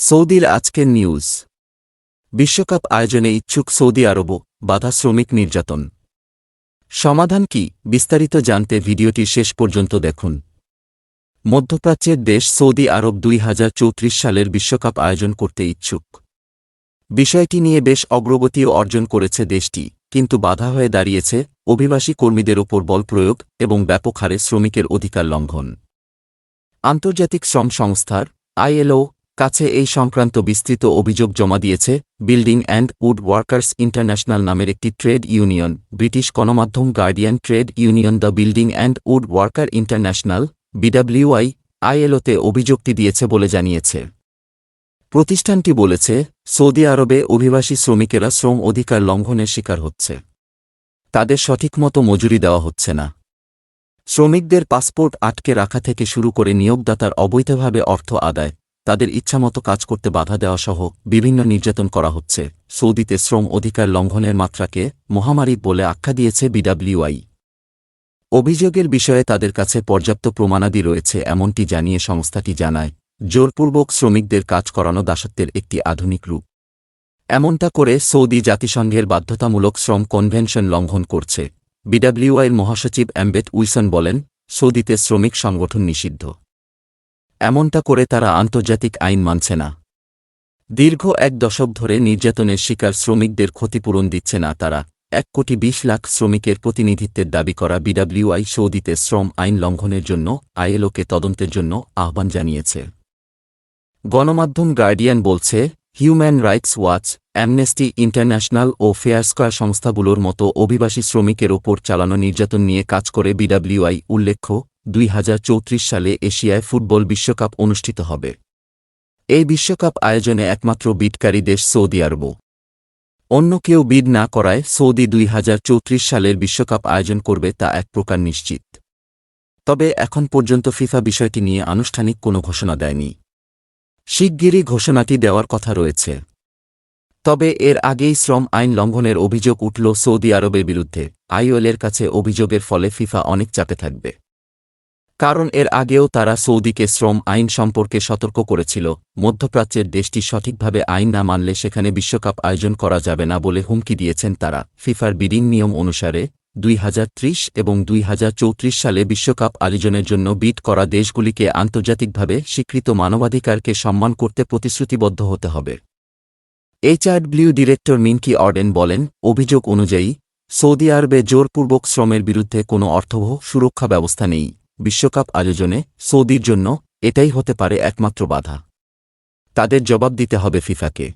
সৌদির আজকের নিউজ। বিশ্বকাপ আয়োজনে ইচ্ছুক সৌদি আরবও, বাধা শ্রমিক নির্যাতন। সমাধান কি? বিস্তারিত জানতে ভিডিওটি শেষ পর্যন্ত দেখুন। মধ্যপ্রাচ্যের দেশ সৌদি আরব 2034 সালের বিশ্বকাপ আয়োজন করতে ইচ্ছুক। বিষয়টি নিয়ে বেশ অগ্রগতিও অর্জন করেছে দেশটি, কিন্তু বাধা হয়ে দাঁড়িয়েছে অভিবাসী কর্মীদের ওপর বল প্রয়োগ এবং ব্যাপক হারে শ্রমিকের অধিকার লঙ্ঘন। আন্তর্জাতিক শ্রম সংস্থার ILO কাছে এই সংক্রান্ত বিস্তৃত অভিযোগ জমা দিয়েছে building and wood workers international নামের একটি ট্রেড ইউনিয়ন। ব্রিটিশ গণমাধ্যম Guardian trade union the building and wood worker international BWI ILOতে অভিযোগটি দিয়েছে বলে জানিয়েছে। প্রতিষ্ঠানটি বলেছে, সৌদি আরবে অভিবাসী শ্রমিকেরা শ্রম অধিকার লঙ্ঘনের শিকার হচ্ছে। তাদের সঠিকমতো মজুরি দেওয়া হচ্ছে না। শ্রমিকদের পাসপোর্ট আটকে রাখা থেকে শুরু করে নিয়োগদাতার অবৈধভাবে অর্থ আদায়, তাদের ইচ্ছামতো কাজ করতে বাধা দেওয়া সহ বিভিন্ন নির্যাতন করা হচ্ছে। সৌদিতে শ্রম অধিকার লঙ্ঘনের মাত্রাকে মহামারী বলে আখ্যা দিয়েছে BWI। অভিযোগের বিষয়ে তাদের কাছে পর্যাপ্ত প্রমাণাদি রয়েছে এমনটি জানিয়ে সংস্থাটি জানায়, জোরপূর্বক শ্রমিকদের কাজ করানো দাসত্বের একটি আধুনিক রূপ। এমনটা করে সৌদি জাতিসংঘের বাধ্যতামূলক শ্রম কনভেনশন লঙ্ঘন করছে। BWIর মহাসচিব অ্যাম্বেট উইলসন বলেন, সৌদিতে শ্রমিক সংগঠন নিষিদ্ধ। এমনটা করে তারা আন্তর্জাতিক আইন মানছে না। দীর্ঘ 1 দশক ধরে নির্যাতনের শিকার শ্রমিকদের ক্ষতিপূরণ দিচ্ছে না তারা। 1,20,00,000 শ্রমিকের প্রতিনিধিত্বের দাবি করা BWI সৌদিতে শ্রম আইন লঙ্ঘনের জন্য ILOকে তদন্তের জন্য আহ্বান জানিয়েছে। গণমাধ্যম গার্ডিয়ান বলছে, Human Rights Watch, Amnesty International ও ফেয়ার স্কয়ার সংস্থাগুলোর মতো অভিবাসী শ্রমিকের ওপর চালানো নির্যাতন নিয়ে কাজ করে BWI। উল্লেখ্য, 2034 সালে এশিয়ায় ফুটবল বিশ্বকাপ অনুষ্ঠিত হবে। এই বিশ্বকাপ আয়োজনে একমাত্র বিডকারী দেশ সৌদি আরব। অন্য কেউ বিড না করায় সৌদি 2034 সালের বিশ্বকাপ আয়োজন করবে তা এক প্রকার নিশ্চিত। তবে এখন পর্যন্ত ফিফা বিষয়টি নিয়ে আনুষ্ঠানিক কোনো ঘোষণা দেয়নি। শিগগিরই ঘোষণাটি দেওয়ার কথা রয়েছে। তবে এর আগেই শ্রম আইন লঙ্ঘনের অভিযোগ উঠল সৌদি আরবের বিরুদ্ধে। ILOর কাছে অভিযোগের ফলে ফিফা অনেক চাপে থাকবে। কারণ এর আগেও তারা সৌদিকে শ্রম আইন সম্পর্কে সতর্ক করেছিল। মধ্যপ্রাচ্যের দেশটি সঠিকভাবে আইন না মানলে সেখানে বিশ্বকাপ আয়োজন করা যাবে না বলে হুমকি দিয়েছেন তারা। ফিফার বিডিং নিয়ম অনুসারে 2030 এবং 2034 সালে বিশ্বকাপ আয়োজনের জন্য বিড করা দেশগুলিকে আন্তর্জাতিকভাবে স্বীকৃত মানবাধিকারকে সম্মান করতে প্রতিশ্রুতিবদ্ধ হতে হবে। HRW ডিরেক্টর মিনকি অর্ডেন বলেন, অভিযোগ অনুযায়ী সৌদি আরবে জোরপূর্বক শ্রমের বিরুদ্ধে কোনো অর্থবহ সুরক্ষা ব্যবস্থা নেই। বিশ্বকাপ আয়োজনে সৌদির জন্য এটাই হতে পারে একমাত্র বাধা। তাদের জবাব দিতে হবে ফিফাকে।